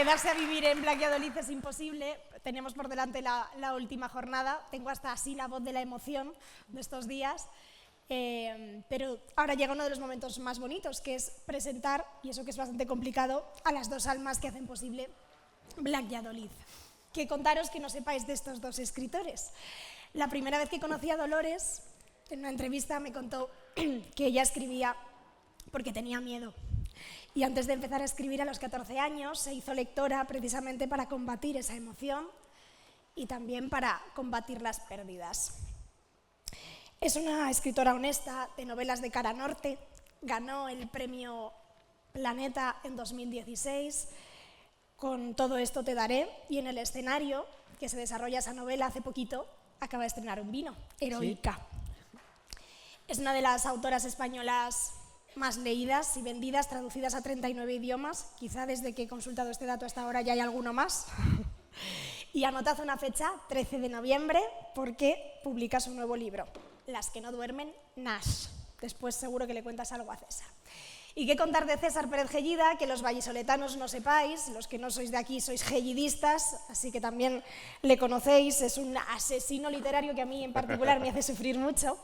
quedarse a vivir en Valladolid es imposible. Tenemos por delante la última jornada. Tengo hasta así la voz de la emoción de estos días. Pero ahora llega uno de los momentos más bonitos, que es presentar, y eso que es bastante complicado, a las dos almas que hacen posible Valladolid. Que contaros que no sepáis de estos dos escritores. La primera vez que conocí a Dolores, en una entrevista me contó que ella escribía porque tenía miedo. Y antes de empezar a escribir a los 14 años, se hizo lectora precisamente para combatir esa emoción y también para combatir las pérdidas. Es una escritora honesta de novelas de cara norte, ganó el premio Planeta en 2016, con Todo esto te daré, y en el escenario que se desarrolla esa novela hace poquito, acaba de estrenar un vino, Heroica. ¿Sí? Es una de las autoras españolas más leídas y vendidas, traducidas a 39 idiomas, quizá desde que he consultado este dato hasta ahora ya hay alguno más. Y anotad una fecha, 13 de noviembre, porque publica su nuevo libro, Las que no duermen, Nash. Después seguro que le cuentas algo a César. ¿Y qué contar de César Pérez Gellida? Que los vallisoletanos no sepáis, los que no sois de aquí sois gellidistas, así que también le conocéis, es un asesino literario que a mí en particular me hace sufrir mucho,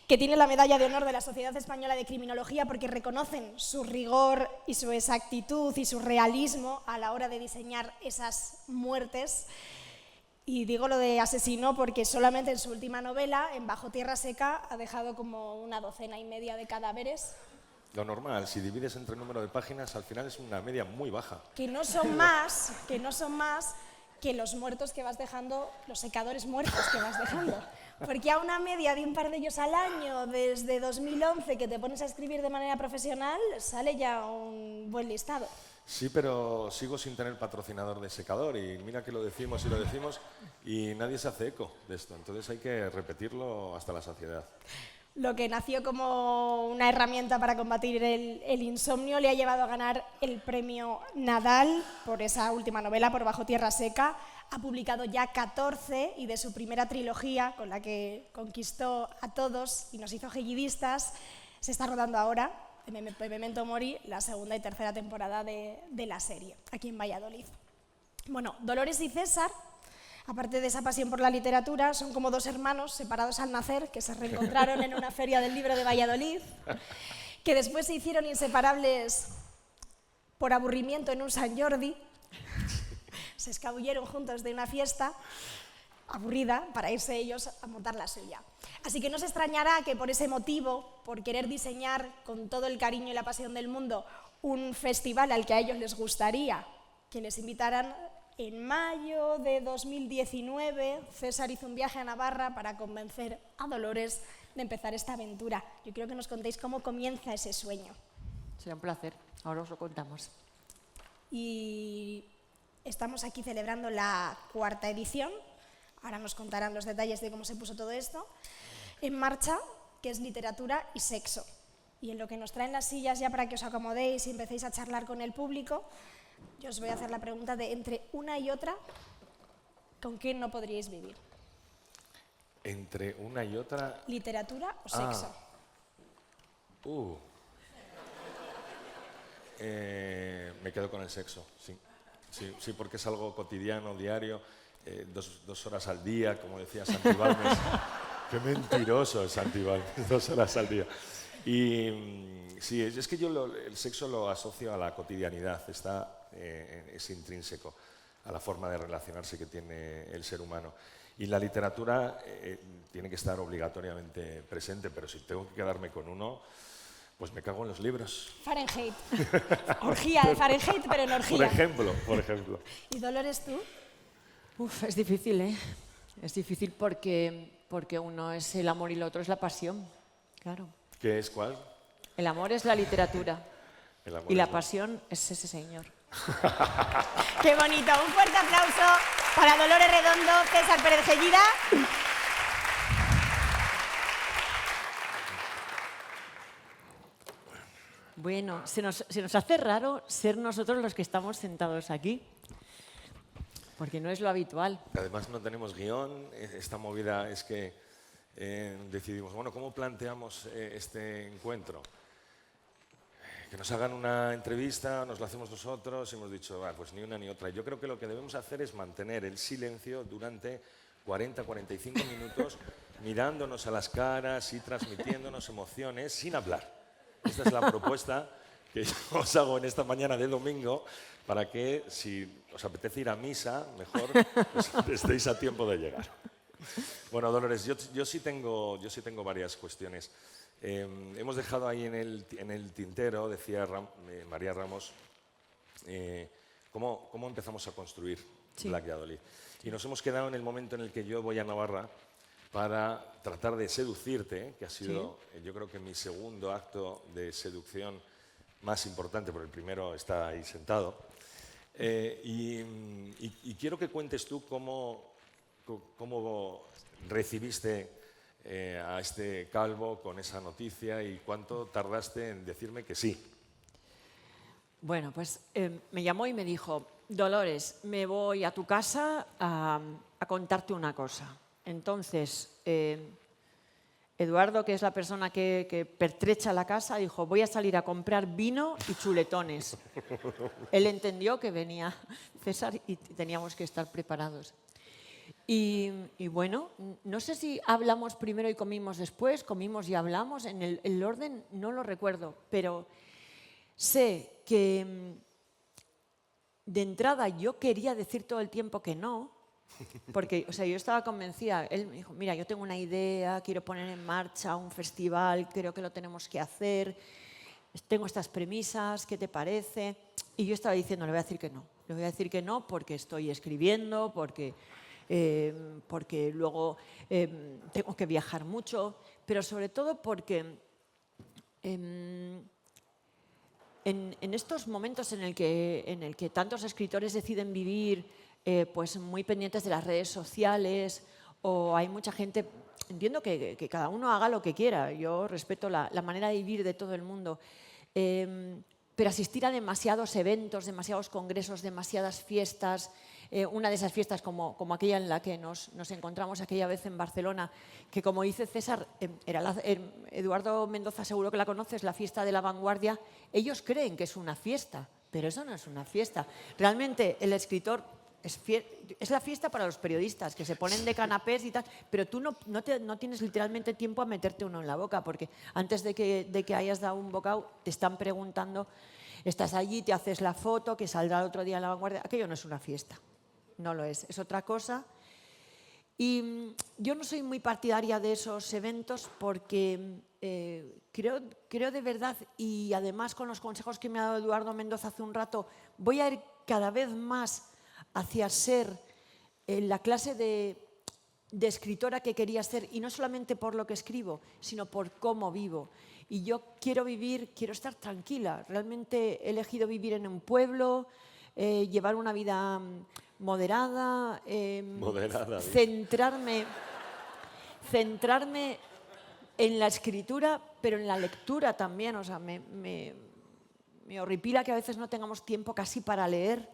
que tiene la medalla de honor de la Sociedad Española de Criminología porque reconocen su rigor y su exactitud y su realismo a la hora de diseñar esas muertes. Y digo lo de asesino porque solamente en su última novela, en Bajo tierra seca, ha dejado como una docena y media de cadáveres. Lo normal, si divides entre el número de páginas, al final es una media muy baja. Que no son más que los muertos que vas dejando, los secadores muertos que vas dejando. Porque a una media de un par de ellos al año, desde 2011, que te pones a escribir de manera profesional, sale ya un buen listado. Sí, pero sigo sin tener patrocinador de secador y mira que lo decimos y nadie se hace eco de esto. Entonces hay que repetirlo hasta la saciedad. Lo que nació como una herramienta para combatir el insomnio le ha llevado a ganar el premio Nadal por esa última novela, por Bajo tierra seca. Ha publicado ya 14 y de su primera trilogía, con la que conquistó a todos y nos hizo gellidistas, se está rodando ahora, en Memento Mori, la segunda y tercera temporada de la serie, aquí en Valladolid. Bueno, Dolores y César, aparte de esa pasión por la literatura, son como dos hermanos separados al nacer que se reencontraron en una feria del libro de Valladolid, que después se hicieron inseparables por aburrimiento en un Sant Jordi, se escabulleron juntos de una fiesta aburrida para irse ellos a montar la suya. Así que no se extrañará que por ese motivo, por querer diseñar con todo el cariño y la pasión del mundo un festival al que a ellos les gustaría que les invitaran. En mayo de 2019, César hizo un viaje a Navarra para convencer a Dolores de empezar esta aventura. Yo quiero que nos contéis cómo comienza ese sueño. Será un placer, ahora os lo contamos. Y estamos aquí celebrando la 4ª edición, ahora nos contarán los detalles de cómo se puso todo esto, en marcha, que es literatura y sexo. Y en lo que nos traen las sillas ya para que os acomodéis y empecéis a charlar con el público, yo os voy a hacer la pregunta de entre una y otra, ¿con qué no podríais vivir? Entre una y otra... ¿Literatura o sexo? Me quedo con el sexo, sí. Sí, porque es algo cotidiano, diario, 2 horas al día, como decía Santibáñez. Qué mentiroso es Santibáñez, 2 horas al día. Y sí, es que yo el sexo lo asocio a la cotidianidad, es intrínseco a la forma de relacionarse que tiene el ser humano. Y la literatura tiene que estar obligatoriamente presente, pero si tengo que quedarme con uno, pues me cago en los libros. Fahrenheit. Orgía de Fahrenheit, pero en orgía. Por ejemplo. ¿Y Dolores, tú? Es difícil, ¿eh? Es difícil porque uno es el amor y el otro es la pasión, claro. ¿Qué es cuál? El amor es la literatura y la pasión es ese señor. ¡Qué bonito! Un fuerte aplauso para Dolores Redondo, César Pérez Gellida. Bueno, se nos hace raro ser nosotros los que estamos sentados aquí, porque no es lo habitual. Además no tenemos guión, esta movida es que decidimos, bueno, ¿cómo planteamos este encuentro? que nos hagan una entrevista, nos la hacemos nosotros, y hemos dicho, pues ni una ni otra. Yo creo que lo que debemos hacer es mantener el silencio durante 40-45 minutos, mirándonos a las caras y transmitiéndonos emociones sin hablar. Esta es la propuesta que yo os hago en esta mañana de domingo, para que, si os apetece ir a misa, mejor pues, estéis a tiempo de llegar. Bueno, Dolores, yo sí tengo varias cuestiones. Hemos dejado ahí en el tintero, decía María Ramos, cómo empezamos a construir Black Valladolid. Y nos hemos quedado en el momento en el que yo voy a Navarra para tratar de seducirte, que ha sido, yo creo que mi segundo acto de seducción más importante, porque el primero está ahí sentado. Y quiero que cuentes tú cómo recibiste a este calvo con esa noticia y cuánto tardaste en decirme que sí. Bueno, pues me llamó y me dijo, Dolores, me voy a tu casa a contarte una cosa. Entonces, Eduardo, que es la persona que pertrecha la casa, dijo, voy a salir a comprar vino y chuletones. Él entendió que venía César y teníamos que estar preparados. Y bueno, no sé si hablamos primero y comimos después, comimos y hablamos, en el orden no lo recuerdo, pero sé que de entrada yo quería decir todo el tiempo que no, porque yo estaba convencida, él me dijo, mira, yo tengo una idea, quiero poner en marcha un festival, creo que lo tenemos que hacer, tengo estas premisas, ¿qué te parece? Y yo estaba diciendo, le voy a decir que no porque estoy escribiendo, porque luego tengo que viajar mucho, pero sobre todo porque en estos momentos en el que tantos escritores deciden vivir pues muy pendientes de las redes sociales, o hay mucha gente, entiendo que cada uno haga lo que quiera, yo respeto la manera de vivir de todo el mundo, pero asistir a demasiados eventos, demasiados congresos, demasiadas fiestas, una de esas fiestas como aquella en la que nos encontramos aquella vez en Barcelona, que como dice César, Eduardo Mendoza seguro que la conoces, la fiesta de la vanguardia, ellos creen que es una fiesta, pero eso no es una fiesta. Realmente el escritor es la fiesta para los periodistas, que se ponen de canapés y tal, pero tú no tienes literalmente tiempo a meterte uno en la boca, porque antes de que hayas dado un bocado te están preguntando, estás allí, te haces la foto, que saldrá el otro día en la vanguardia. Aquello no es una fiesta. No lo es otra cosa. Y yo no soy muy partidaria de esos eventos porque creo de verdad, y además con los consejos que me ha dado Eduardo Mendoza hace un rato, voy a ir cada vez más hacia ser la clase de escritora que quería ser, y no solamente por lo que escribo, sino por cómo vivo. Y yo quiero estar tranquila. Realmente he elegido vivir en un pueblo, llevar una vida moderada, centrarme en la escritura, pero en la lectura también. O sea, me horripila que a veces no tengamos tiempo casi para leer.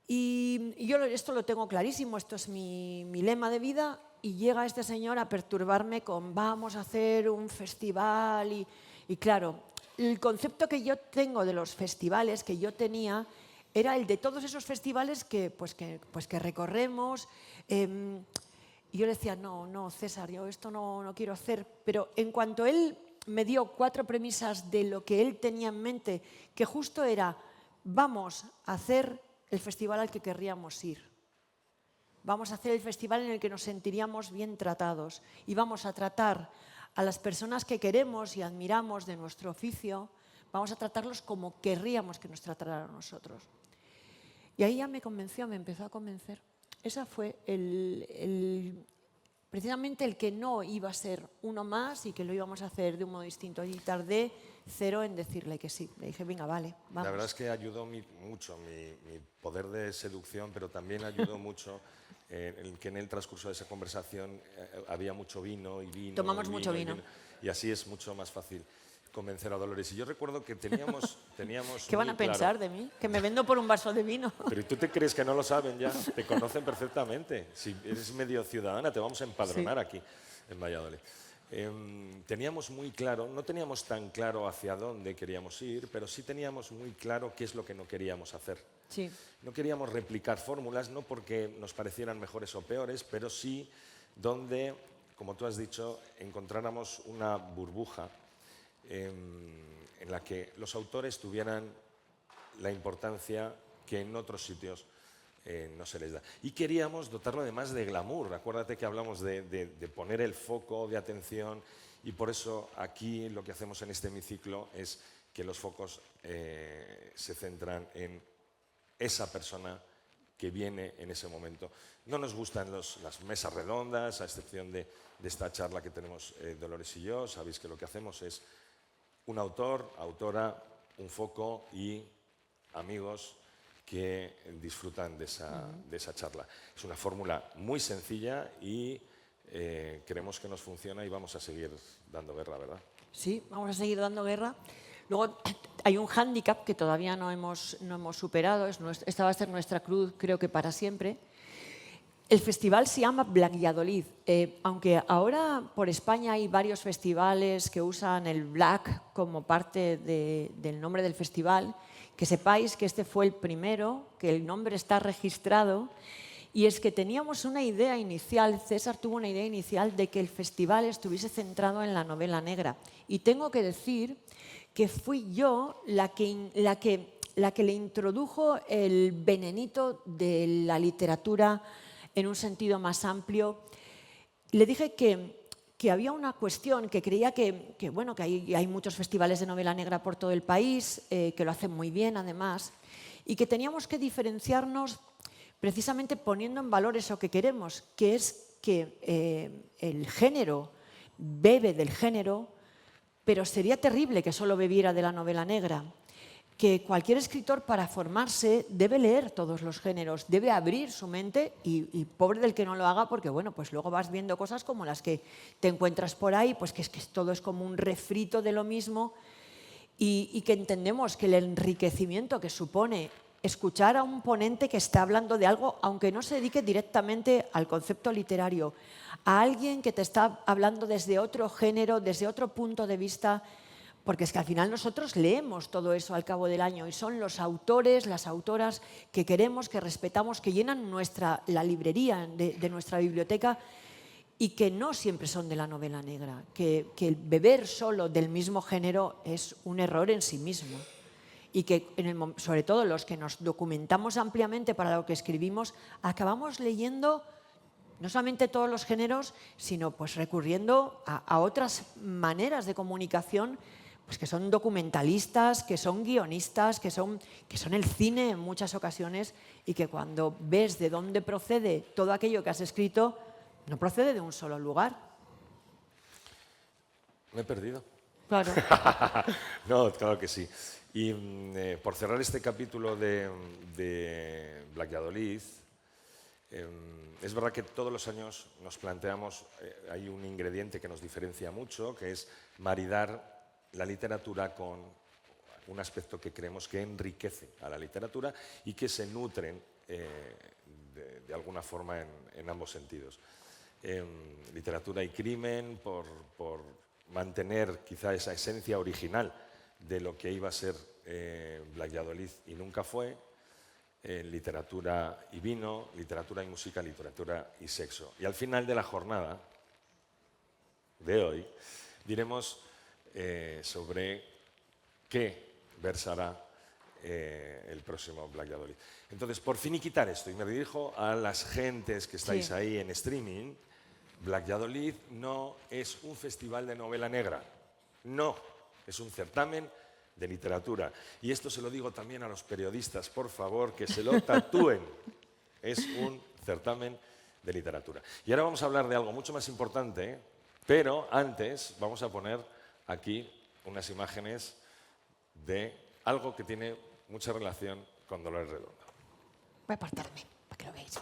Y yo esto lo tengo clarísimo, esto es mi lema de vida, y llega este señor a perturbarme con vamos a hacer un festival. Y claro, el concepto que yo tengo de los festivales que yo tenía era el de todos esos festivales que recorremos. Y yo le decía, no, César, yo esto no quiero hacer. Pero en cuanto él me dio 4 premisas de lo que él tenía en mente, que justo era, vamos a hacer el festival al que querríamos ir. Vamos a hacer el festival en el que nos sentiríamos bien tratados. Y vamos a tratar a las personas que queremos y admiramos de nuestro oficio, vamos a tratarlos como querríamos que nos trataran a nosotros. Y ahí ya me convenció, me empezó a convencer. Esa fue precisamente el que no iba a ser uno más y que lo íbamos a hacer de un modo distinto. Y tardé 0 en decirle que sí. Le dije, venga, vale, vamos. La verdad es que ayudó mucho mi poder de seducción, pero también ayudó mucho que en el transcurso de esa conversación había mucho vino y vino. Tomamos mucho vino. Y así es mucho más fácil convencer a Dolores. Y yo recuerdo que teníamos ¿Qué van a pensar de mí? Que me vendo por un vaso de vino. Pero ¿tú te crees que no lo saben ya? Te conocen perfectamente. Si eres medio ciudadana, te vamos a empadronar aquí en Valladolid. teníamos muy claro, no teníamos tan claro hacia dónde queríamos ir, pero sí teníamos muy claro qué es lo que no queríamos hacer. Sí. No queríamos replicar fórmulas, no porque nos parecieran mejores o peores, pero sí donde, como tú has dicho, encontráramos una burbuja en la que los autores tuvieran la importancia que en otros sitios no se les da. Y queríamos dotarlo además de glamour. Acuérdate que hablamos de poner el foco de atención, y por eso aquí lo que hacemos en este hemiciclo es que los focos se centran en esa persona que viene en ese momento. No nos gustan las mesas redondas, a excepción de esta charla que tenemos Dolores y yo. Sabéis que lo que hacemos es un autor, autora, un foco y amigos que disfrutan de esa charla. Es una fórmula muy sencilla y creemos que nos funciona y vamos a seguir dando guerra, ¿verdad? Sí, vamos a seguir dando guerra. Luego hay un hándicap que todavía no hemos superado. Esta va a ser nuestra cruz, creo que para siempre. El festival se llama Blackjadolid. Aunque ahora por España hay varios festivales que usan el Black como parte del nombre del festival, que sepáis que este fue el primero, que el nombre está registrado, y es que teníamos una idea inicial, César tuvo una idea inicial de que el festival estuviese centrado en la novela negra. Y tengo que decir que fui yo la que le introdujo el venenito de la literatura en un sentido más amplio. Le dije que había una cuestión, que creía que hay muchos festivales de novela negra por todo el país, que lo hacen muy bien además, y que teníamos que diferenciarnos precisamente poniendo en valor eso que queremos, que es que el género bebe del género, pero sería terrible que solo bebiera de la novela negra. Que cualquier escritor para formarse debe leer todos los géneros, debe abrir su mente y pobre del que no lo haga, porque bueno, pues luego vas viendo cosas como las que te encuentras por ahí, pues que todo es como un refrito de lo mismo, y que entendemos que el enriquecimiento que supone escuchar a un ponente que está hablando de algo, aunque no se dedique directamente al concepto literario, a alguien que te está hablando desde otro género, desde otro punto de vista, porque es que al final nosotros leemos todo eso al cabo del año y son los autores, las autoras que queremos, que respetamos, que llenan la librería de nuestra biblioteca, y que no siempre son de la novela negra, que el beber solo del mismo género es un error en sí mismo, y que sobre todo los que nos documentamos ampliamente para lo que escribimos, acabamos leyendo no solamente todos los géneros, sino pues recurriendo a otras maneras de comunicación, pues que son documentalistas, que son guionistas, que son el cine en muchas ocasiones, y que cuando ves de dónde procede todo aquello que has escrito, no procede de un solo lugar. Me he perdido. Claro. No, claro que sí. Y por cerrar este capítulo de Blackjadolid, es verdad que todos los años nos planteamos, hay un ingrediente que nos diferencia mucho, que es maridar la literatura con un aspecto que creemos que enriquece a la literatura y que se nutren de alguna forma en ambos sentidos. Literatura y crimen, por mantener quizá esa esencia original de lo que iba a ser Blackjadolid y nunca fue, literatura y vino, literatura y música, literatura y sexo. Y al final de la jornada de hoy diremos sobre qué versará el próximo Blackjadolid. Entonces, por finiquitar esto, y me dirijo a las gentes que estáis ahí en streaming, Blackjadolid no es un festival de novela negra, no, es un certamen de literatura. Y esto se lo digo también a los periodistas, por favor, que se lo tatúen. Es un certamen de literatura. Y ahora vamos a hablar de algo mucho más importante, pero antes vamos a poner aquí unas imágenes de algo que tiene mucha relación con Dolores Redondo. Voy a apartarme para que lo veáis.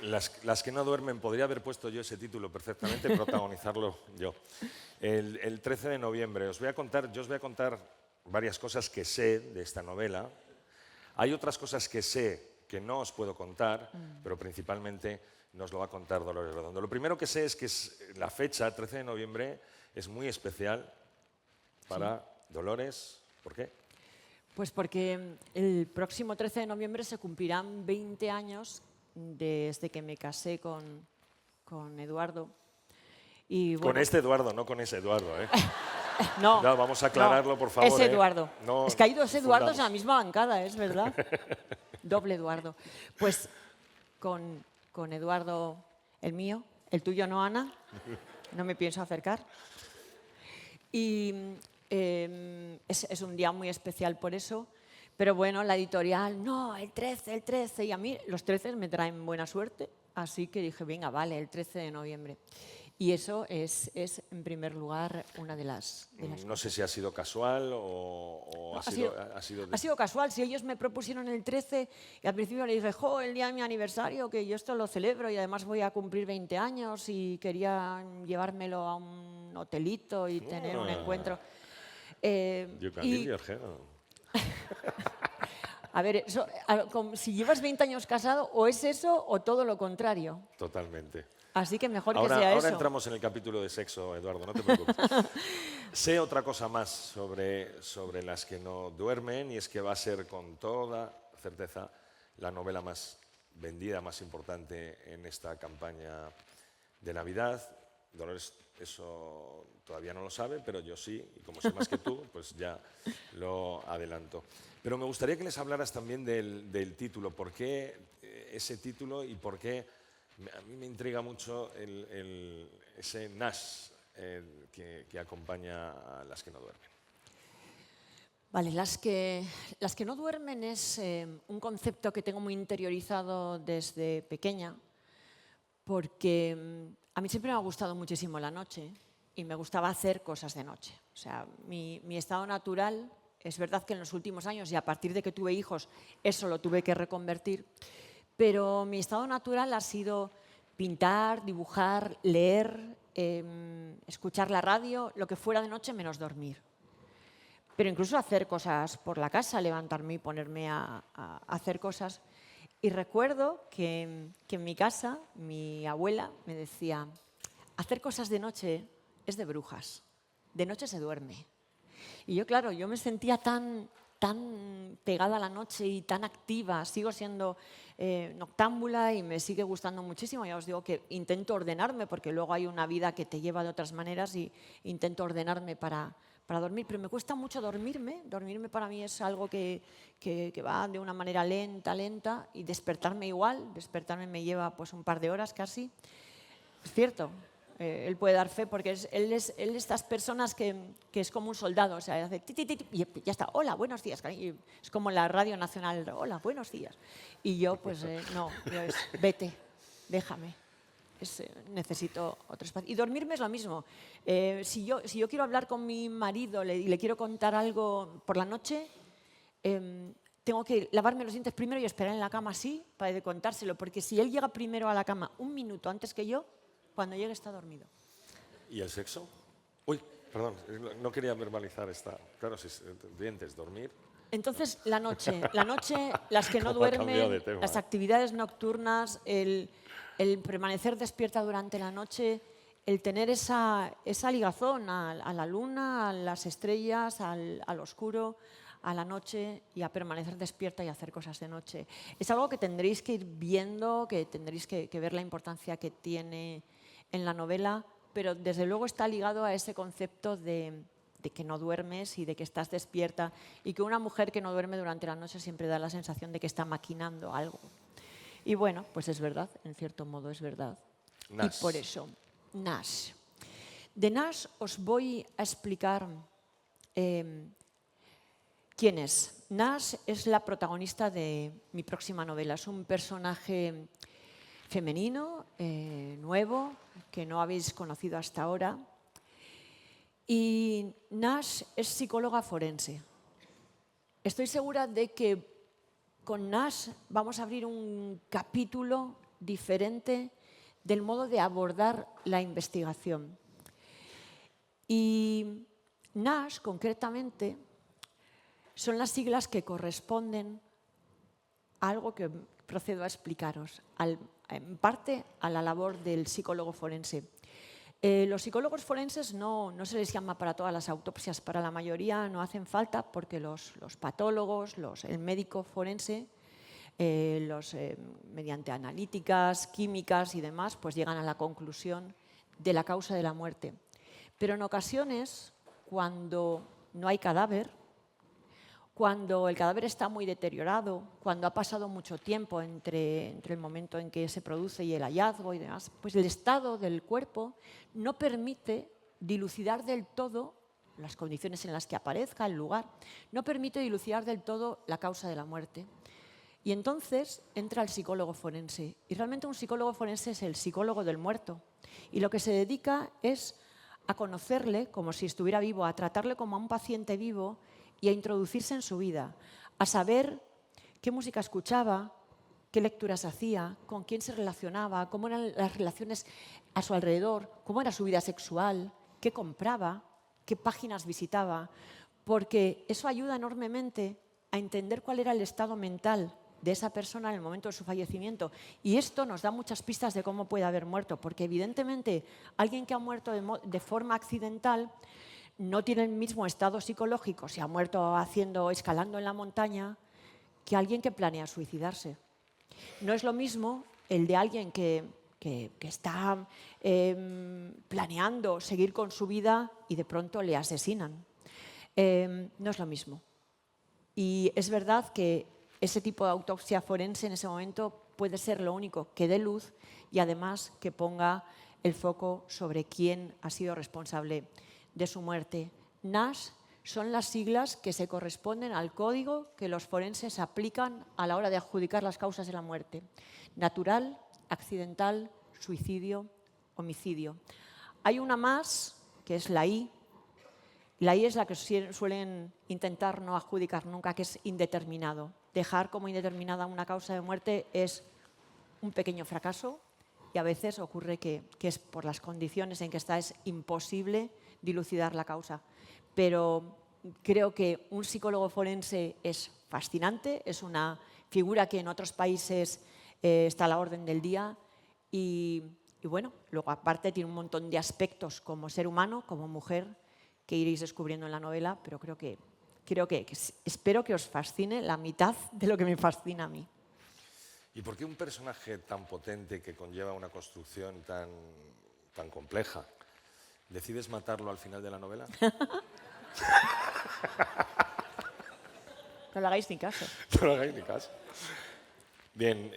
Las que no duermen, podría haber puesto yo ese título perfectamente, protagonizarlo yo. El 13 de noviembre yo os voy a contar varias cosas que sé de esta novela. Hay otras cosas que sé que no os puedo contar, pero principalmente nos lo va a contar Dolores Redondo. Lo primero que sé es que la fecha, 13 de noviembre, es muy especial para Dolores. ¿Por qué? Pues porque el próximo 13 de noviembre se cumplirán 20 años desde que me casé con Eduardo. Y Con este Eduardo, no con ese Eduardo, ¿eh? No, No, vamos a aclararlo, por favor. Es Eduardo. No es que hay dos Eduardos en la confundamos. misma bancada, es verdad. Doble Eduardo. Pues con Eduardo, el mío, el tuyo no, Ana. No me pienso acercar. Y es un día muy especial por eso. Pero bueno, la editorial, no, el 13, el 13. Y a mí los 13 me traen buena suerte. Así que dije, venga, vale, el 13 de noviembre. Y eso es en primer lugar, una de las No sé si ha sido casual o No, ha sido ha sido casual. Si ellos me propusieron el 13 y al principio le dije, jo, el día de mi aniversario, que yo esto lo celebro y además voy a cumplir 20 años y quería llevármelo a un hotelito y tener un encuentro. Y, a ver, si llevas 20 años casado, o es eso o todo lo contrario. Totalmente. Así que mejor Ahora, que sea ahora eso. entramos en el capítulo de sexo, Eduardo, no te preocupes. Sé otra cosa más sobre las que no duermen y es que va a ser con toda certeza la novela más vendida, más importante en esta campaña de Navidad. Dolores eso todavía no lo sabe, pero yo sí, y como sé más que tú, pues ya lo adelanto. Pero me gustaría que les hablaras también del título. ¿Por qué ese título y por qué? A mí me intriga mucho ese Nash que acompaña a las que no duermen. Vale, las que no duermen es un concepto que tengo muy interiorizado desde pequeña, porque a mí siempre me ha gustado muchísimo la noche y me gustaba hacer cosas de noche. O sea, mi estado natural, es verdad que en los últimos años y a partir de que tuve hijos, eso lo tuve que reconvertir, pero mi estado natural ha sido pintar, dibujar, leer, escuchar la radio, lo que fuera de noche menos dormir. Pero incluso hacer cosas por la casa, levantarme y ponerme a hacer cosas. Y recuerdo que en mi casa mi abuela me decía, hacer cosas de noche es de brujas, de noche se duerme. Y yo, claro, yo me sentía tan pegada a la noche y tan activa, sigo siendo noctámbula y me sigue gustando muchísimo. Ya os digo que intento ordenarme porque luego hay una vida que te lleva de otras maneras y intento ordenarme para dormir, pero me cuesta mucho dormirme. Dormirme para mí es algo que va de una manera lenta y despertarme igual. Despertarme me lleva pues un par de horas casi. Es cierto. Él puede dar fe porque él es estas personas que es como un soldado, o sea, hace ti, ti, ti, y ya está, hola, buenos días, y es como la Radio Nacional, hola, buenos días. Y yo, pues no, vete, déjame, necesito otro espacio. Y dormirme es lo mismo. Si yo quiero hablar con mi marido y le quiero contar algo por la noche, tengo que lavarme los dientes primero y esperar en la cama así para contárselo, porque si él llega primero a la cama un minuto antes que yo, cuando llegue está dormido. ¿Y el sexo? Uy, perdón, no quería verbalizar esta. Claro, si dientes, dormir. Entonces, la noche, las que no ¿Cómo ha cambiado de duermen, tema, las actividades nocturnas, el permanecer despierta durante la noche, el tener esa ligazón a la luna, a las estrellas, al oscuro, a la noche y a permanecer despierta y hacer cosas de noche. Es algo que tendréis que ir viendo, que tendréis que ver la importancia que tiene en la novela, pero desde luego está ligado a ese concepto de que no duermes y de que estás despierta y que una mujer que no duerme durante la noche siempre da la sensación de que está maquinando algo. Y bueno, pues es verdad, en cierto modo es verdad. Nash. Y por eso, Nash. De Nash os voy a explicar quién es. Nash es la protagonista de mi próxima novela. Es un personaje femenino, nuevo, que no habéis conocido hasta ahora. Y Nash es psicóloga forense. Estoy segura de que con Nash vamos a abrir un capítulo diferente del modo de abordar la investigación. Y NASH, concretamente, son las siglas que corresponden a algo que procedo a explicaros, en parte a la labor del psicólogo forense. Los psicólogos forenses no se les llama para todas las autopsias, para la mayoría no hacen falta porque los patólogos, el médico forense, mediante analíticas, químicas y demás, pues llegan a la conclusión de la causa de la muerte. Pero en ocasiones, cuando no hay cadáver, cuando el cadáver está muy deteriorado, cuando ha pasado mucho tiempo entre el momento en que se produce y el hallazgo y demás, pues el estado del cuerpo no permite dilucidar del todo las condiciones en las que aparezca el lugar, no permite dilucidar del todo la causa de la muerte. Y entonces entra el psicólogo forense. Y realmente un psicólogo forense es el psicólogo del muerto. Y lo que se dedica es a conocerle como si estuviera vivo, a tratarle como a un paciente vivo y a introducirse en su vida, a saber qué música escuchaba, qué lecturas hacía, con quién se relacionaba, cómo eran las relaciones a su alrededor, cómo era su vida sexual, qué compraba, qué páginas visitaba, porque eso ayuda enormemente a entender cuál era el estado mental de esa persona en el momento de su fallecimiento. Y esto nos da muchas pistas de cómo puede haber muerto, porque evidentemente alguien que ha muerto de forma accidental no tiene el mismo estado psicológico si ha muerto escalando en la montaña que alguien que planea suicidarse. No es lo mismo el de alguien que está planeando seguir con su vida y de pronto le asesinan. No es lo mismo. Y es verdad que ese tipo de autopsia forense en ese momento puede ser lo único que dé luz y además que ponga el foco sobre quién ha sido responsable de su muerte. NASH son las siglas que se corresponden al código que los forenses aplican a la hora de adjudicar las causas de la muerte. Natural, accidental, suicidio, homicidio. Hay una más, que es la I. La I es la que suelen intentar no adjudicar nunca, que es indeterminado. Dejar como indeterminada una causa de muerte es un pequeño fracaso y a veces ocurre que es por las condiciones en que está, es imposible dilucidar la causa. Pero creo que un psicólogo forense es fascinante, es una figura que en otros países está a la orden del día y bueno, luego aparte tiene un montón de aspectos como ser humano, como mujer, que iréis descubriendo en la novela, pero espero que os fascine la mitad de lo que me fascina a mí. ¿Y por qué un personaje tan potente que conlleva una construcción tan compleja, decides matarlo al final de la novela? No le hagáis ni caso. No le hagáis ni caso. Bien,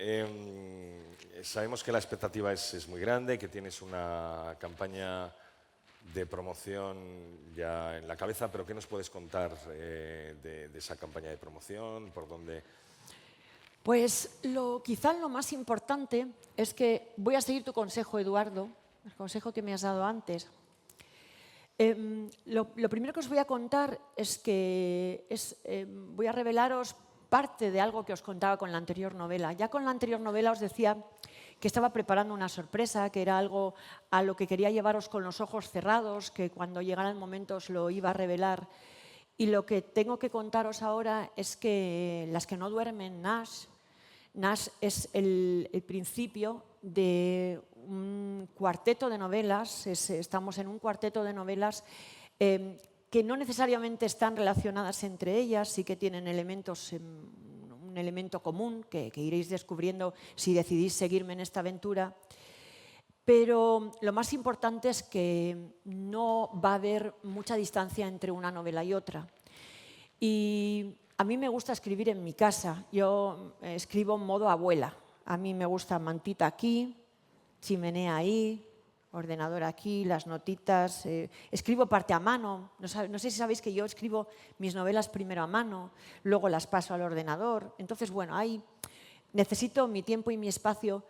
sabemos que la expectativa es muy grande, que tienes una campaña de promoción ya en la cabeza, pero ¿qué nos puedes contar de esa campaña de promoción? ¿Por dónde? Pues quizá lo más importante es que voy a seguir tu consejo, Eduardo, el consejo que me has dado antes. Lo primero que os voy a contar es que voy a revelaros parte de algo que os contaba con la anterior novela. Ya con la anterior novela os decía que estaba preparando una sorpresa, que era algo a lo que quería llevaros con los ojos cerrados, que cuando llegara el momento os lo iba a revelar. Y lo que tengo que contaros ahora es que Las que no duermen, NASH es el principio de un cuarteto de novelas, estamos en un cuarteto de novelas que no necesariamente están relacionadas entre ellas, sí que tienen un elemento común que iréis descubriendo si decidís seguirme en esta aventura. Pero lo más importante es que no va a haber mucha distancia entre una novela y otra. Y a mí me gusta escribir en mi casa. Yo escribo en modo abuela. A mí me gusta mantita aquí, chimenea ahí, ordenador aquí, las notitas. Escribo parte a mano. No sé si sabéis que yo escribo mis novelas primero a mano, luego las paso al ordenador. Entonces, bueno, ahí necesito mi tiempo y mi espacio.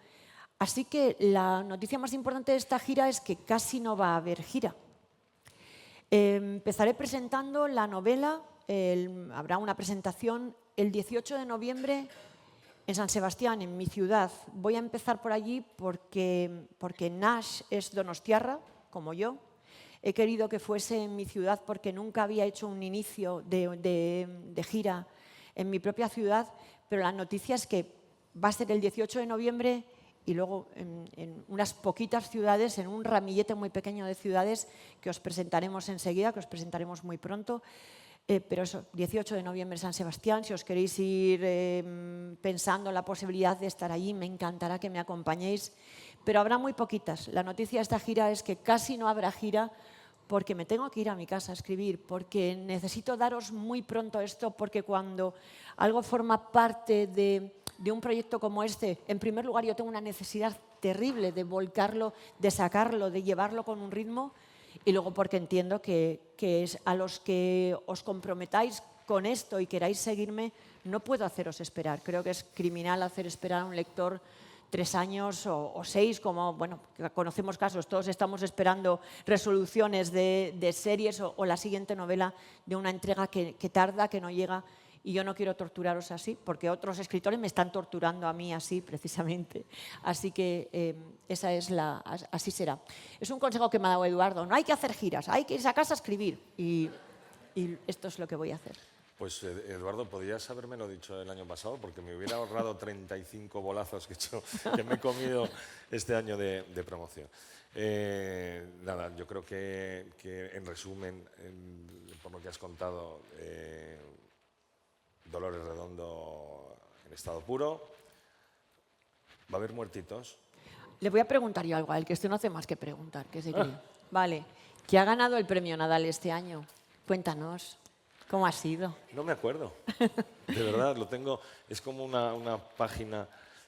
Así que la noticia más importante de esta gira es que casi no va a haber gira. Empezaré presentando la novela, habrá una presentación el 18 de noviembre en San Sebastián, en mi ciudad. Voy a empezar por allí porque Nash es donostiarra, como yo. He querido que fuese en mi ciudad porque nunca había hecho un inicio de gira en mi propia ciudad, pero la noticia es que va a ser el 18 de noviembre y luego en unas poquitas ciudades, en un ramillete muy pequeño de ciudades que os presentaremos enseguida, que os presentaremos muy pronto. Pero eso, 18 de noviembre San Sebastián, si os queréis ir pensando en la posibilidad de estar allí, me encantará que me acompañéis, pero habrá muy poquitas. La noticia de esta gira es que casi no habrá gira porque me tengo que ir a mi casa a escribir, porque necesito daros muy pronto esto, porque cuando algo forma parte de un proyecto como este, en primer lugar yo tengo una necesidad terrible de volcarlo, de sacarlo, de llevarlo con un ritmo, y luego porque entiendo que es a los que os comprometáis con esto y queráis seguirme, no puedo haceros esperar. Creo que es criminal hacer esperar a un lector 3 años o 6, como bueno, conocemos casos, todos estamos esperando resoluciones de series o la siguiente novela de una entrega que tarda, que no llega. Y yo no quiero torturaros así, porque otros escritores me están torturando a mí así, precisamente. Así que así será. Es un consejo que me ha dado Eduardo. No hay que hacer giras, hay que irse a casa a escribir. Y esto es lo que voy a hacer. Pues Eduardo, podrías habérmelo dicho el año pasado, porque me hubiera ahorrado 35 bolazos que me he comido este año de promoción. Nada, yo creo que en resumen, por lo que has contado, Dolores Redondo en estado puro. ¿Va a haber muertitos? Le voy a preguntar yo algo a él, que no hace más que preguntar. Que se cree. Vale, ¿que ha ganado el premio Nadal este año? Cuéntanos, ¿cómo ha sido? No me acuerdo, de verdad, lo tengo. Es como una página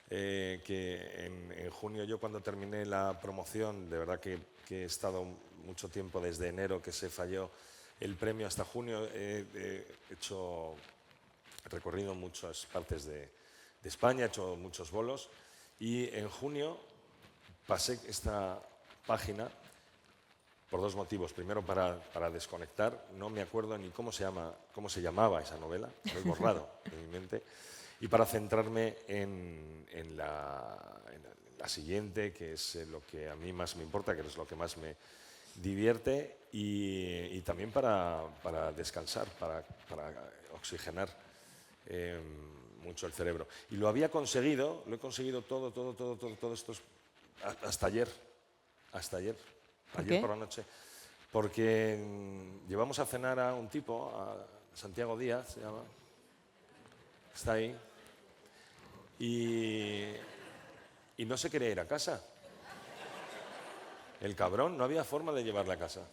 que en junio, yo cuando terminé la promoción, de verdad que he estado mucho tiempo, desde enero que se falló el premio hasta junio, he recorrido muchas partes de España, he hecho muchos bolos y en junio pasé esta página por 2 motivos. Primero, para desconectar, no me acuerdo ni cómo se llamaba esa novela, lo he borrado de mi mente, y para centrarme en la siguiente, que es lo que a mí más me importa, que es lo que más me divierte, y también para descansar, para oxigenar mucho el cerebro. Y lo he conseguido todo esto hasta ayer. Ayer por la noche. Porque llevamos a cenar a un tipo, a Santiago Díaz se llama, está ahí, y no se quería ir a casa. El cabrón, no había forma de llevarla a casa.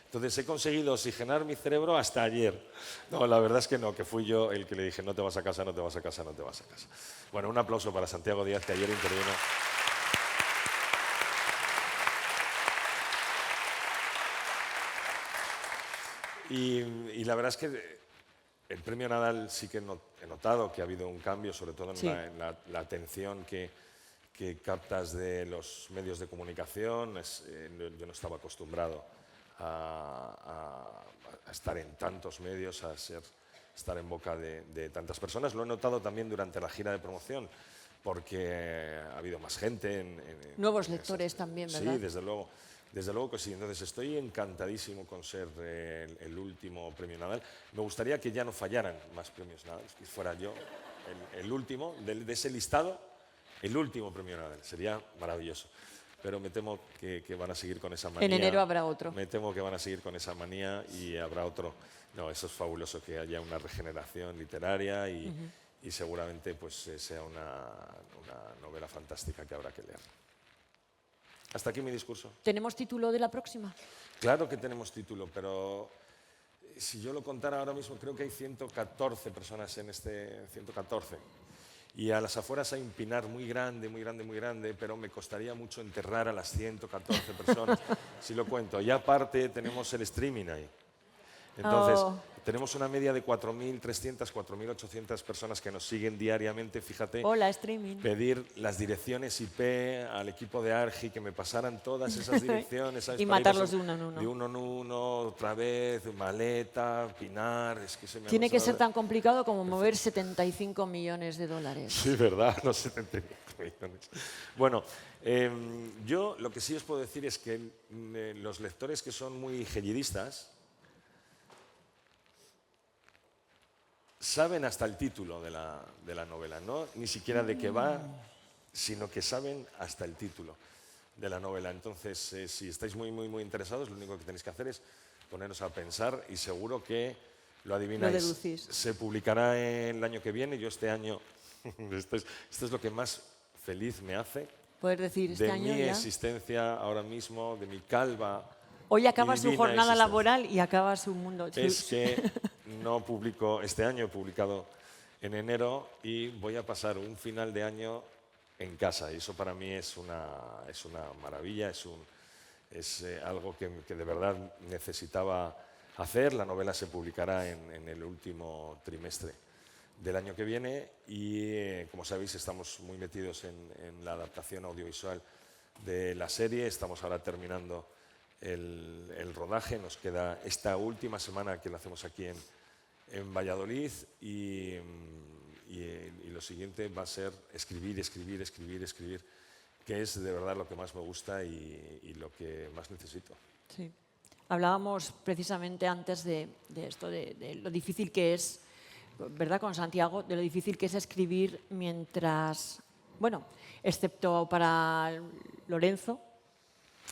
Entonces he conseguido oxigenar mi cerebro hasta ayer. No, la verdad es que no, que fui yo el que le dije no te vas a casa, no te vas a casa, no te vas a casa. Bueno, un aplauso para Santiago Díaz, que ayer intervino. Y la verdad es que el premio Nadal sí que he notado que ha habido un cambio, sobre todo en la atención que captas de los medios de comunicación. Yo no estaba acostumbrado a estar en tantos medios, estar en boca de tantas personas. Lo he notado también durante la gira de promoción, porque ha habido más gente. Nuevos lectores también, ¿verdad? Sí, desde luego que sí. Entonces estoy encantadísimo con ser el último premio Nadal. Me gustaría que ya no fallaran más premios Nadal, que fuera yo el último de ese listado, el último premio Nadal. Sería maravilloso. Pero me temo que van a seguir con esa manía. En enero habrá otro. Me temo que van a seguir con esa manía y habrá otro. No, eso es fabuloso, que haya una regeneración literaria y seguramente pues sea una novela fantástica que habrá que leer. Hasta aquí mi discurso. ¿Tenemos título de la próxima? Claro que tenemos título, pero si yo lo contara ahora mismo, creo que hay 114 personas en 114. Y a las afueras hay un pinar muy grande, pero me costaría mucho enterrar a las 114 personas, si lo cuento. Y aparte tenemos el streaming ahí. Entonces, Oh. tenemos una media de 4.300, 4.800 personas que nos siguen diariamente, fíjate. Hola, streaming. Pedir las direcciones IP al equipo de Argi, que me pasaran todas esas direcciones. ¿sabes? Y Para ir matarlos de uno en uno. De uno en uno, otra vez, Maleta, Pinar, es que se me ha Tiene que pasado- ser tan complicado como mover 75 millones de dólares. Sí, ¿verdad? No 75 millones. Bueno, yo lo que sí os puedo decir es que los lectores que son muy gellidistas saben hasta el título de la novela, no ni siquiera de qué va, sino que saben hasta el título de la novela. Entonces, si estáis muy, muy, muy interesados, lo único que tenéis que hacer es poneros a pensar y seguro que lo adivináis. Lo deducís. Se publicará el año que viene. Yo este año, esto es lo que más feliz me hace Poder decir, este de año mi ya. existencia ahora mismo, de mi calva. Hoy acaba y su divina jornada existencia. laboral y acaba su mundo. Es que no publico, este año he publicado en enero y voy a pasar un final de año en casa. Y eso para mí es una maravilla, es algo que de verdad necesitaba hacer. La novela se publicará en el último trimestre del año que viene y, como sabéis, estamos muy metidos en la adaptación audiovisual de la serie. Estamos ahora terminando el rodaje. Nos queda esta última semana que lo hacemos aquí en Valladolid y lo siguiente va a ser escribir, escribir, escribir, escribir, que es de verdad lo que más me gusta y lo que más necesito. Sí. Hablábamos precisamente antes de esto, de lo difícil que es, ¿verdad? Con Santiago, de lo difícil que es escribir mientras, bueno, excepto para Lorenzo.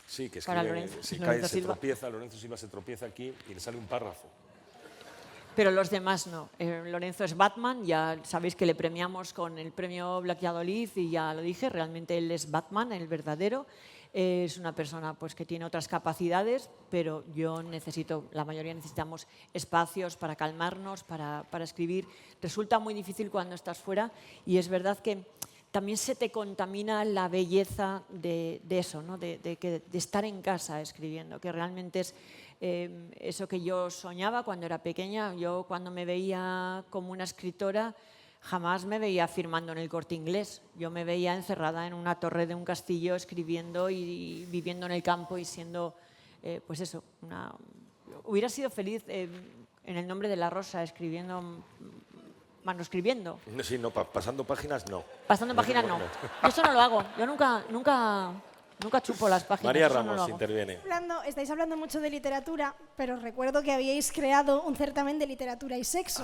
Sí, que Para escribe, Lorenzo- si Lorenzo cae, se Silva. tropieza, Lorenzo Silva se tropieza aquí y le sale un párrafo. Pero los demás no. Lorenzo es Batman, ya sabéis que le premiamos con el premio Black Valladolid y ya lo dije, realmente él es Batman, el verdadero. Es una persona pues, que tiene otras capacidades, pero yo necesito, la mayoría necesitamos espacios para calmarnos, para escribir. Resulta muy difícil cuando estás fuera y es verdad que también se te contamina la belleza de eso, ¿no? de estar en casa escribiendo, que realmente es eso que yo soñaba cuando era pequeña. Yo cuando me veía como una escritora jamás me veía firmando en el Corte Inglés. Yo me veía encerrada en una torre de un castillo escribiendo y viviendo en el campo y siendo, pues eso, hubiera sido feliz en el nombre de la rosa escribiendo, manuscribiendo. No, sí, no, pasando páginas no. Pasando páginas no. Yo eso no lo hago. Yo nunca chupo las páginas. María eso no lo Ramos hago. interviene. Estáis hablando mucho de literatura, pero recuerdo que habíais creado un certamen de literatura y sexo.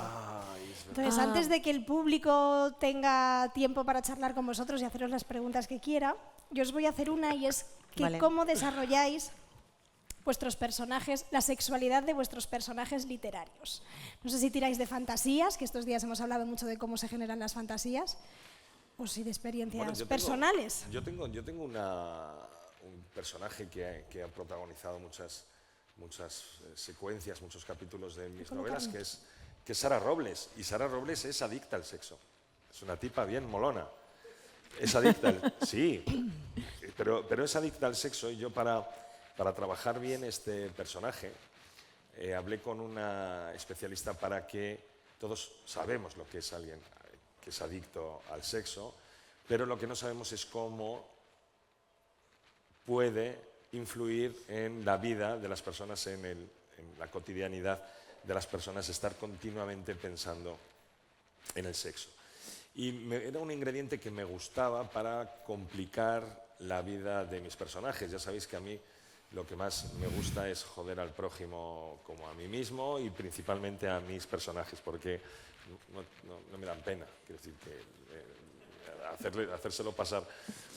Entonces, antes de que el público tenga tiempo para charlar con vosotros y haceros las preguntas que quiera, yo os voy a hacer una y es que Vale. cómo desarrolláis vuestros personajes, la sexualidad de vuestros personajes literarios. No sé si tiráis de fantasías, que estos días hemos hablado mucho de cómo se generan las fantasías, o si de experiencias Bueno, personales. Yo tengo un personaje que ha protagonizado muchas secuencias, muchos capítulos de mis novelas, que es Sara Robles. Y Sara Robles es adicta al sexo. Es una tipa bien molona. Es adicta sí, pero es adicta al sexo y yo para trabajar bien este personaje hablé con una especialista para que todos sabemos lo que es alguien que es adicto al sexo, pero lo que no sabemos es cómo puede influir en la vida de las personas, en la cotidianidad de las personas, estar continuamente pensando en el sexo. Y era un ingrediente que me gustaba para complicar la vida de mis personajes. Ya sabéis que a mí lo que más me gusta es joder al prójimo como a mí mismo y principalmente a mis personajes, porque no me dan pena. Quiero decir que hacérselo pasar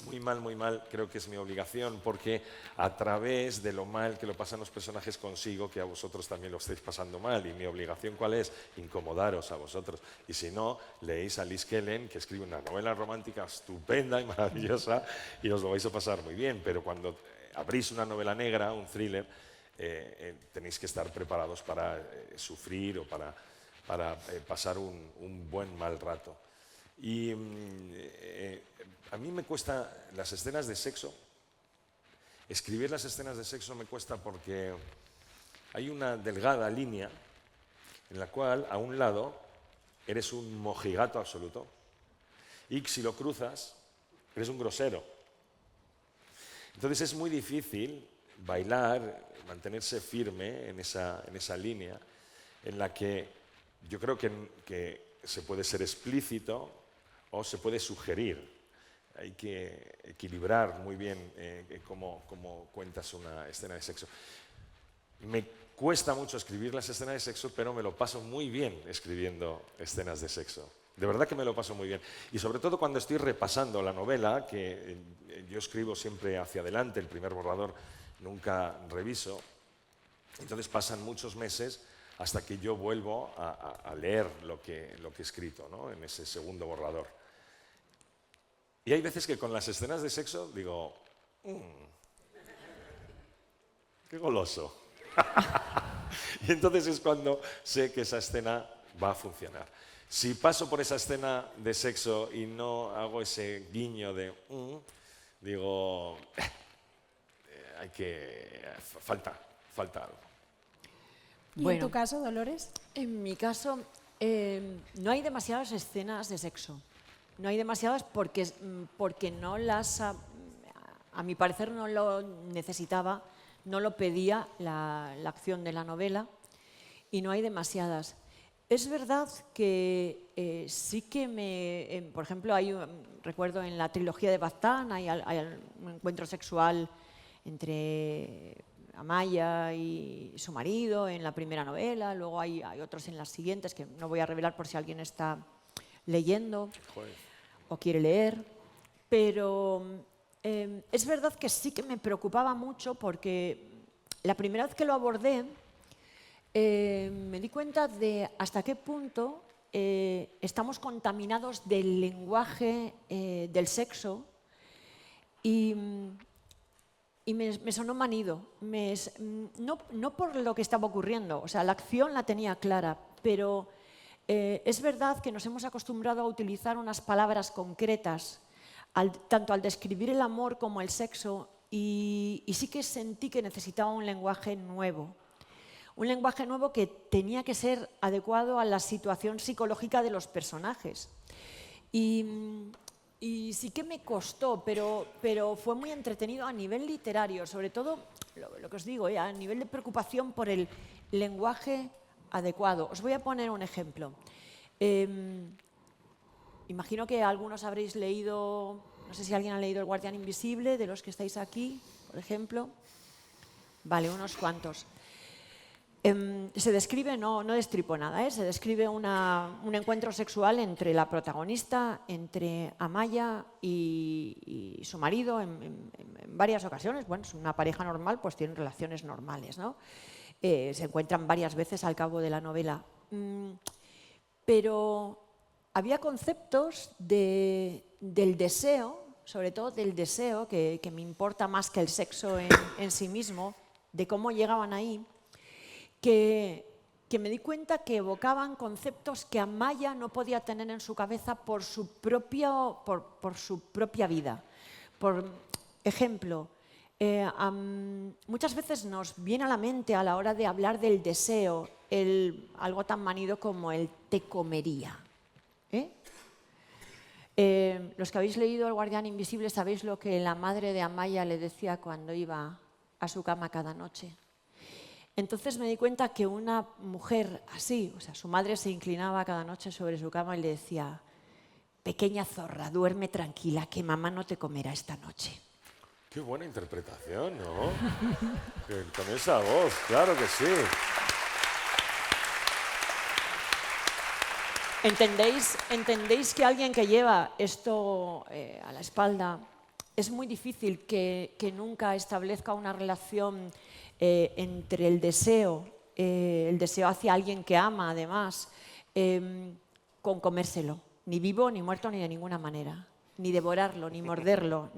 muy mal, creo que es mi obligación, porque a través de lo mal que lo pasan los personajes consigo que a vosotros también lo estéis pasando mal. Y mi obligación, ¿cuál es? Incomodaros a vosotros. Y si no, leéis a Liz Kellen, que escribe una novela romántica estupenda y maravillosa, y os lo vais a pasar muy bien. Pero cuando abrís una novela negra, un thriller, tenéis que estar preparados para sufrir o para pasar un buen mal rato. Y a mí me cuesta las escenas de sexo, escribir las escenas de sexo me cuesta porque hay una delgada línea en la cual a un lado eres un mojigato absoluto y si lo cruzas eres un grosero. Entonces es muy difícil bailar, mantenerse firme en esa línea en la que yo creo que se puede ser explícito o se puede sugerir. Hay que equilibrar muy bien cómo cuentas una escena de sexo. Me cuesta mucho escribir las escenas de sexo, pero me lo paso muy bien escribiendo escenas de sexo. De verdad que me lo paso muy bien. Y sobre todo cuando estoy repasando la novela, que yo escribo siempre hacia adelante, el primer borrador nunca reviso. Entonces pasan muchos meses hasta que yo vuelvo a leer lo que he escrito, ¿no? En ese segundo borrador. Y hay veces que con las escenas de sexo digo, qué goloso. Y entonces es cuando sé que esa escena va a funcionar. Si paso por esa escena de sexo y no hago ese guiño de digo, falta algo. ¿Y Bueno, en tu caso, Dolores? En mi caso, no hay demasiadas escenas de sexo. No hay demasiadas porque no las, a mi parecer, no lo necesitaba, no lo pedía la acción de la novela y no hay demasiadas. Es verdad que sí que por ejemplo, recuerdo en la trilogía de Baztán hay un encuentro sexual entre Amaya y su marido en la primera novela, luego hay otros en las siguientes que no voy a revelar por si alguien está leyendo o quiere leer, pero es verdad que sí que me preocupaba mucho porque la primera vez que lo abordé me di cuenta de hasta qué punto estamos contaminados del lenguaje del sexo y me sonó manido, no por lo que estaba ocurriendo, o sea, la acción la tenía clara, pero es verdad que nos hemos acostumbrado a utilizar unas palabras concretas, tanto al describir el amor como el sexo, y sí que sentí que necesitaba un lenguaje nuevo. Un lenguaje nuevo que tenía que ser adecuado a la situación psicológica de los personajes. Y sí que me costó, pero fue muy entretenido a nivel literario, sobre todo, lo que os digo, a nivel de preocupación por el lenguaje adecuado. Os voy a poner un ejemplo. Imagino que algunos habréis leído, no sé si alguien ha leído El Guardián Invisible, de los que estáis aquí, por ejemplo. Vale, unos cuantos. Se describe, no destripo nada, se describe un encuentro sexual entre la protagonista, entre Amaya y su marido en varias ocasiones. Bueno, es una pareja normal, pues tienen relaciones normales, ¿no? Se encuentran varias veces al cabo de la novela. Pero había conceptos del deseo, sobre todo del deseo, que me importa más que el sexo en sí mismo, de cómo llegaban ahí, que me di cuenta que evocaban conceptos que Amaya no podía tener en su cabeza por su propia vida. Por ejemplo, muchas veces nos viene a la mente a la hora de hablar del deseo algo tan manido como el te comería. Los que habéis leído El Guardián Invisible sabéis lo que la madre de Amaya le decía cuando iba a su cama cada noche. Entonces me di cuenta que una mujer así, o sea, su madre se inclinaba cada noche sobre su cama y le decía: pequeña zorra, duerme tranquila, que mamá no te comerá esta noche. Qué buena interpretación, ¿no? Con esa voz, claro que sí. ¿Entendéis que alguien que lleva esto a la espalda es muy difícil que nunca establezca una relación entre el deseo hacia alguien que ama, además, con comérselo, ni vivo, ni muerto, ni de ninguna manera, ni devorarlo, ni morderlo,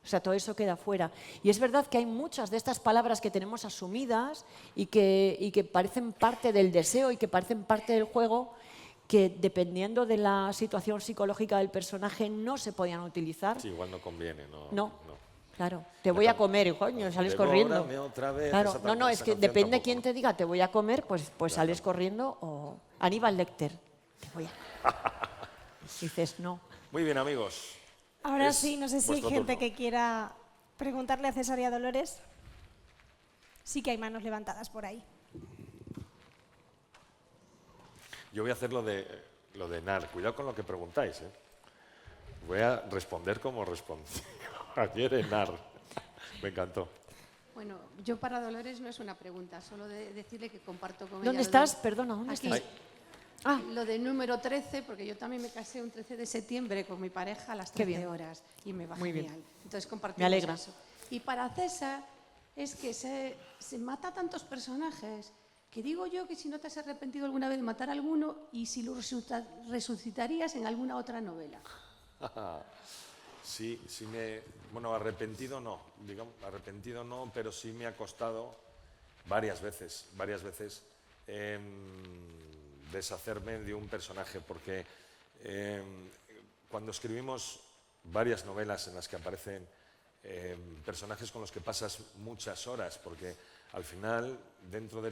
o sea, todo eso queda fuera. Y es verdad que hay muchas de estas palabras que tenemos asumidas y que parecen parte del deseo y que parecen parte del juego, que dependiendo de la situación psicológica del personaje no se podían utilizar. Sí, igual no conviene, ¿no? No. Claro, te voy a comer, y coño, sales corriendo. Devórame otra vez. Claro, Esa no, es esa que canción depende tampoco. quién te diga te voy a comer, pues sales corriendo o Aníbal Lecter, te voy a... Dices, no. Muy bien, amigos. Ahora Es sí, no sé si hay vuestro gente turno. que quiera preguntarle a César y a Dolores. Sí que hay manos levantadas por ahí. Yo voy a hacer lo de NAR. Cuidado con lo que preguntáis, ¿eh? Voy a responder como respondí ayer en NAR. Me encantó. Bueno, yo para Dolores no es una pregunta, solo de decirle que comparto con ella. ¿Dónde estás? Perdona, ¿dónde Aquí. estás? Ay. Ah, Lo del número 13, porque yo también me casé un 13 de septiembre con mi pareja a las Qué 13 bien. horas y me va Muy bien. genial. Entonces compartimos Me alegra. eso. Y para César es que se mata tantos personajes que digo yo que si no te has arrepentido alguna vez de matar a alguno y si lo resucitarías en alguna otra novela. Sí, bueno, arrepentido no, digamos, arrepentido no, pero sí me ha costado varias veces deshacerme de un personaje, porque cuando escribimos varias novelas en las que aparecen personajes con los que pasas muchas horas, porque al final, dentro de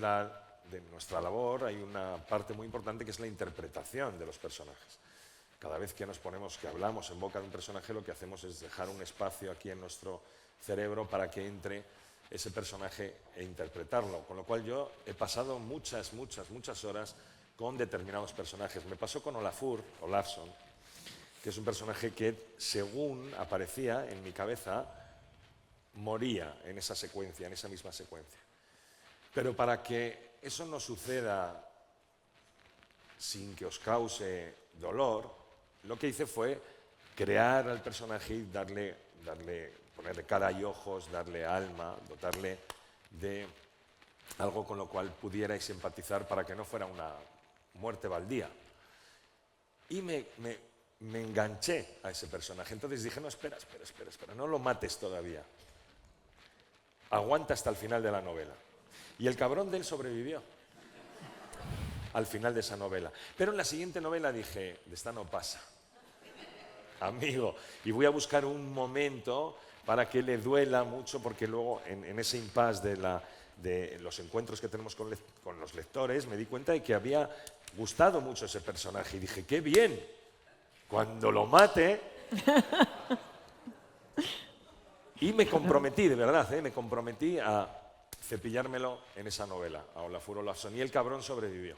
nuestra labor, hay una parte muy importante que es la interpretación de los personajes. Cada vez que hablamos en boca de un personaje, lo que hacemos es dejar un espacio aquí en nuestro cerebro para que entre ese personaje e interpretarlo. Con lo cual yo he pasado muchas horas con determinados personajes. Me pasó con Olafsson, que es un personaje que, según aparecía en mi cabeza, moría en esa secuencia, en esa misma secuencia. Pero para que eso no suceda sin que os cause dolor, lo que hice fue crear al personaje y ponerle cara y ojos, darle alma, dotarle de algo con lo cual pudierais empatizar para que no fuera una muerte baldía. Y me enganché a ese personaje. Entonces dije, no, espera, no lo mates todavía. Aguanta hasta el final de la novela. Y el cabrón de él sobrevivió al final de esa novela. Pero en la siguiente novela dije, de esta no pasa, amigo, y voy a buscar un momento para que le duela mucho, porque luego en ese impasse de los encuentros que tenemos con los lectores me di cuenta de que había gustado mucho ese personaje y dije, qué bien, cuando lo mate... Y me comprometí, de verdad, me comprometí a cepillármelo en esa novela, a Olafur Olafsson, y el cabrón sobrevivió.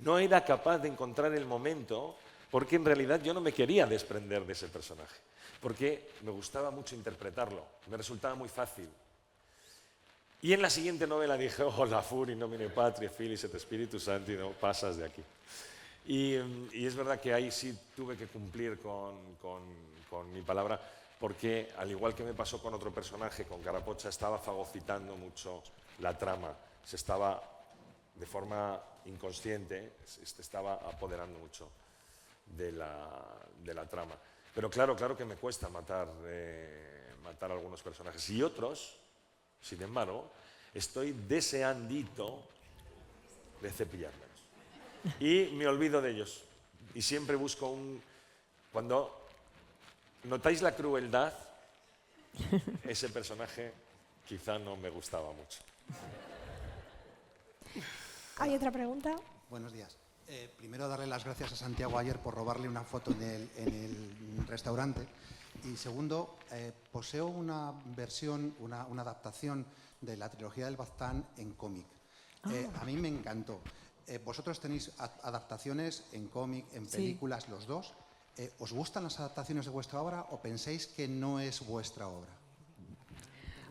No era capaz de encontrar el momento, porque en realidad yo no me quería desprender de ese personaje, porque me gustaba mucho interpretarlo, me resultaba muy fácil. Y en la siguiente novela dije, Olafur in nomine Patri, Filis et Spiritus Sancti, no pasas de aquí. Y es verdad que ahí sí tuve que cumplir con mi palabra, porque al igual que me pasó con otro personaje, con Carapocha, estaba fagocitando mucho la trama, se estaba, de forma inconsciente, se estaba apoderando mucho de la trama. Pero claro que me cuesta matar a algunos personajes. Y otros, sin embargo, estoy deseandito de cepillármelos. Y me olvido de ellos. Y siempre busco cuando notáis la crueldad, ese personaje quizá no me gustaba mucho. ¿Hay otra pregunta? Buenos días. Primero, darle las gracias a Santiago ayer por robarle una foto en el restaurante. Y segundo, poseo una versión, una adaptación de la trilogía del Baztán en cómic. A mí me encantó. Vosotros tenéis adaptaciones en cómic, en películas, sí, los dos. ¿Os gustan las adaptaciones de vuestra obra o pensáis que no es vuestra obra?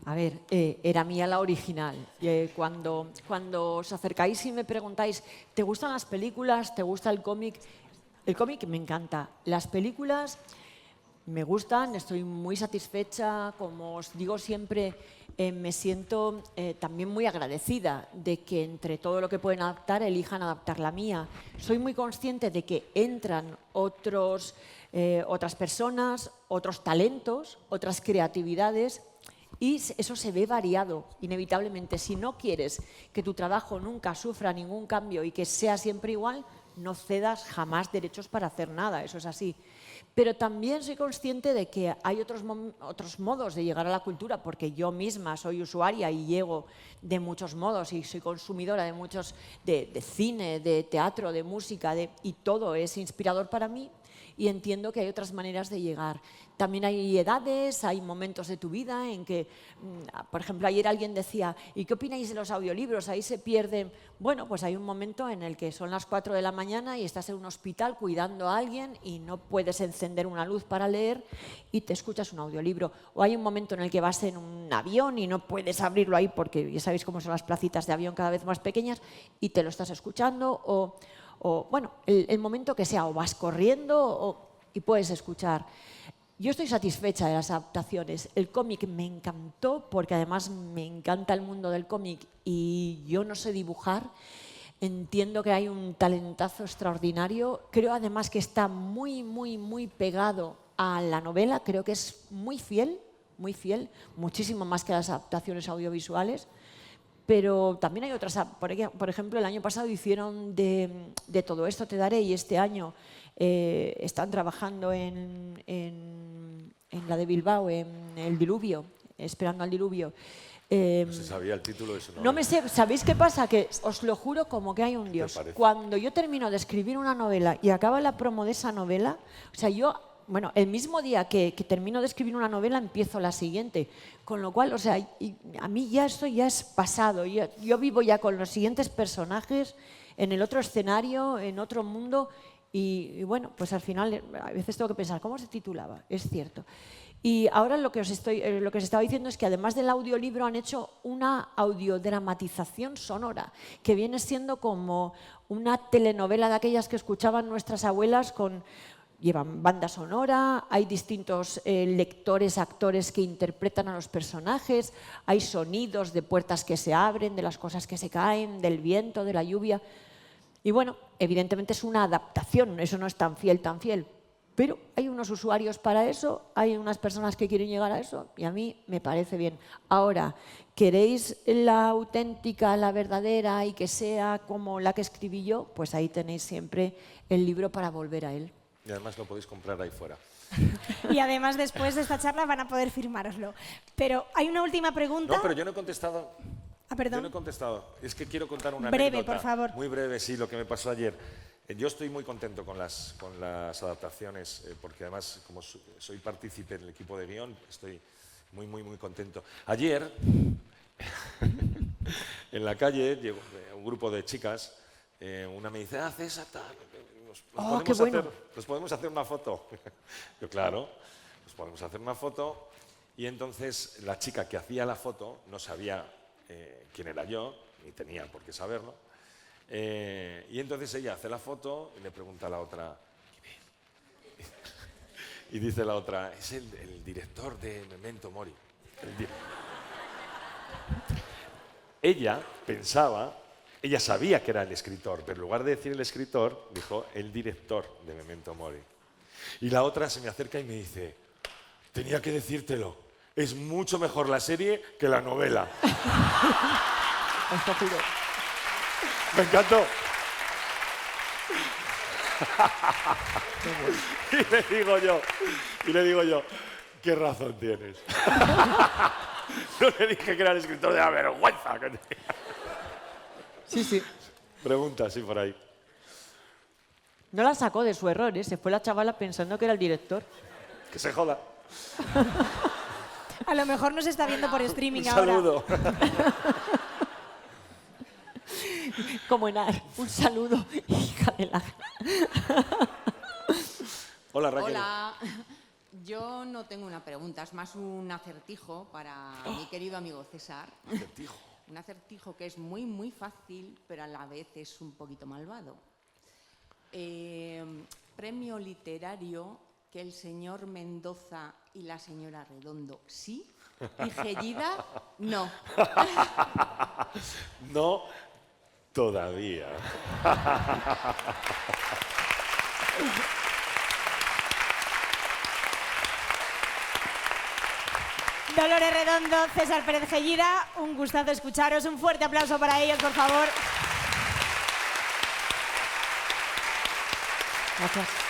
A ver, era mía la original. Cuando os acercáis y me preguntáis, ¿te gustan las películas? ¿Te gusta el cómic? El cómic me encanta. Las películas me gustan, estoy muy satisfecha. Como os digo siempre, me siento también muy agradecida de que entre todo lo que pueden adaptar, elijan adaptar la mía. Soy muy consciente de que entran otras personas, otros talentos, otras creatividades, y eso se ve variado, inevitablemente. Si no quieres que tu trabajo nunca sufra ningún cambio y que sea siempre igual, no cedas jamás derechos para hacer nada, eso es así. Pero también soy consciente de que hay otros modos de llegar a la cultura, porque yo misma soy usuaria y llego de muchos modos y soy consumidora de muchos, de cine, de teatro, de música, y todo es inspirador para mí. Y entiendo que hay otras maneras de llegar. También hay edades, hay momentos de tu vida en que, por ejemplo, ayer alguien decía, ¿y qué opináis de los audiolibros? Ahí se pierden. Bueno, pues hay un momento en el que son las 4 de la mañana y estás en un hospital cuidando a alguien y no puedes encender una luz para leer y te escuchas un audiolibro. O hay un momento en el que vas en un avión y no puedes abrirlo ahí porque ya sabéis cómo son las placitas de avión cada vez más pequeñas y te lo estás escuchando o bueno, el momento que sea, o vas corriendo y puedes escuchar. Yo estoy satisfecha de las adaptaciones. El cómic me encantó porque además me encanta el mundo del cómic y yo no sé dibujar. Entiendo que hay un talentazo extraordinario. Creo además que está muy, muy, muy pegado a la novela. Creo que es muy fiel, muchísimo más que las adaptaciones audiovisuales. Pero también hay otras, por ejemplo, el año pasado hicieron de Todo esto te daré y este año están trabajando en la de Bilbao, en El diluvio, Esperando al diluvio. No se sabía el título de su novela. No me sé, ¿sabéis qué pasa? Que os lo juro como que hay un Dios. parece? Cuando yo termino de escribir una novela y acaba la promo de esa novela, o sea, bueno, el mismo día que termino de escribir una novela empiezo la siguiente, con lo cual, o sea, a mí ya esto ya es pasado, yo vivo ya con los siguientes personajes en el otro escenario, en otro mundo y bueno, pues al final a veces tengo que pensar, ¿cómo se titulaba? Es cierto. Y ahora lo que os estaba diciendo es que además del audiolibro han hecho una audiodramatización sonora, que viene siendo como una telenovela de aquellas que escuchaban nuestras abuelas llevan banda sonora, hay distintos lectores, actores que interpretan a los personajes, hay sonidos de puertas que se abren, de las cosas que se caen, del viento, de la lluvia. Y bueno, evidentemente es una adaptación, eso no es tan fiel, pero hay unos usuarios para eso, hay unas personas que quieren llegar a eso y a mí me parece bien. Ahora, ¿queréis la auténtica, la verdadera y que sea como la que escribí yo? Pues ahí tenéis siempre el libro para volver a él. Y además lo podéis comprar ahí fuera. Y además después de esta charla van a poder firmároslo. Pero hay una última pregunta. No, pero yo no he contestado. Ah, perdón. Yo no he contestado. Es que quiero contar una Breve, anécdota. por favor. Muy breve, sí, lo que me pasó ayer. Yo estoy muy contento con las adaptaciones, porque además, como soy partícipe del equipo de guión, estoy muy, muy, muy contento. Ayer, en la calle, llegó un grupo de chicas, una me dice, haz esa tal. Qué bueno. ¿Nos podemos hacer una foto? Yo, claro, nos podemos hacer una foto. Y entonces la chica que hacía la foto no sabía quién era yo, ni tenía por qué saberlo. Y entonces ella hace la foto y le pregunta a la otra, ¿quién es? Y dice la otra, es el director de Memento Mori. Ella pensaba... Ella sabía que era el escritor, pero en lugar de decir el escritor, dijo el director de Memento Mori. Y la otra se me acerca y me dice, tenía que decírtelo, es mucho mejor la serie que la novela. Me encantó. Y le digo yo, ¿qué razón tienes? No le dije que era el escritor de la vergüenza que tenía. Sí. Pregunta, sí, por ahí. No la sacó de su error, ¿eh? Se fue la chavala pensando que era el director. Que se joda. A lo mejor nos está viendo por streaming Un ahora. saludo. Como Enar, un saludo, hija de la... Hola, Raquel. Hola, yo no tengo una pregunta, es más un acertijo para mi querido amigo César. Acertijo. Un acertijo que es muy, muy fácil, pero a la vez es un poquito malvado. Premio literario que el señor Mendoza y la señora Redondo sí, y Gellida no. No, todavía. Dolores Redondo, César Pérez Gellida, un gustazo escucharos. Un fuerte aplauso para ellos, por favor. Gracias.